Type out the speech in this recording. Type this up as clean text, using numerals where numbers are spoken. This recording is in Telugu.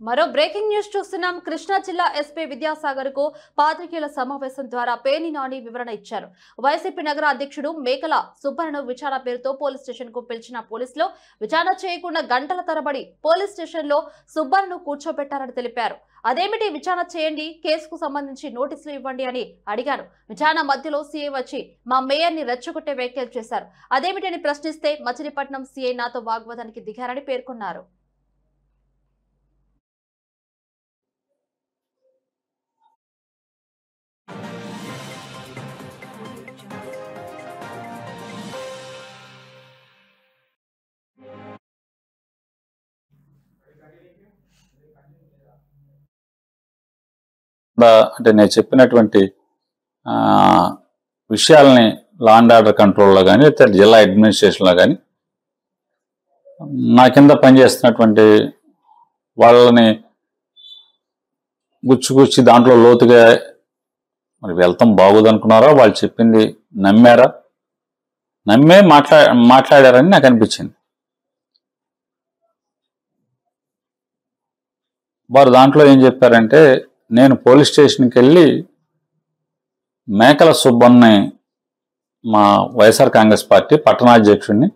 మరో బ్రేకింగ్ న్యూస్ చూస్తున్నాం. కృష్ణా జిల్లా ఎస్పీ విద్యాసాగర్ కు పాత్రికేయుల సమావేశం ద్వారా పేర్ని నాని వివరణ ఇచ్చారు. వైసీపీ నగర అధ్యక్షుడు మేకల సుబ్బన్నను విచారణ పేరుతో పోలీస్ స్టేషన్ కు పిలిచిన పోలీసులు విచారణ చేయకుండా గంటల తరబడి పోలీస్ స్టేషన్ లో సుబ్బన్నను కూర్చోబెట్టారని తెలిపారు. అదేమిటి, విచారణ చేయండి, కేసుకు సంబంధించి నోటీసులు ఇవ్వండి అని అడిగారు. విచారణ మధ్యలో సీఐ వచ్చి మా మేయర్ ని రెచ్చగొట్టే వ్యాఖ్యలు చేశారు. అదేమిటి అని ప్రశ్నిస్తే మచిలీపట్నం సీఐ నాతో వాగ్వాదానికి దిగారని పేర్కొన్నారు. అంటే నేను చెప్పినటువంటి విషయాలని లా అండ్ ఆర్డర్ కంట్రోల్లో కానీ లేకపోతే జిల్లా అడ్మినిస్ట్రేషన్లో కానీ నా కింద పనిచేస్తున్నటువంటి వాళ్ళని గుచ్చి దాంట్లో లోతుగా మరి వెళ్తాం బాగోదనుకున్నారా, వాళ్ళు చెప్పింది నమ్మారా, నమ్మే మాట్లాడారని నాకు అనిపించింది. వారు దాంట్లో ఏం చెప్పారంటే, నేను పోలీస్ స్టేషన్కి వెళ్ళి మేకల సుబ్బన్నని మా వైఎస్ఆర్ కాంగ్రెస్ పార్టీ పట్టణాధ్యక్షుడిని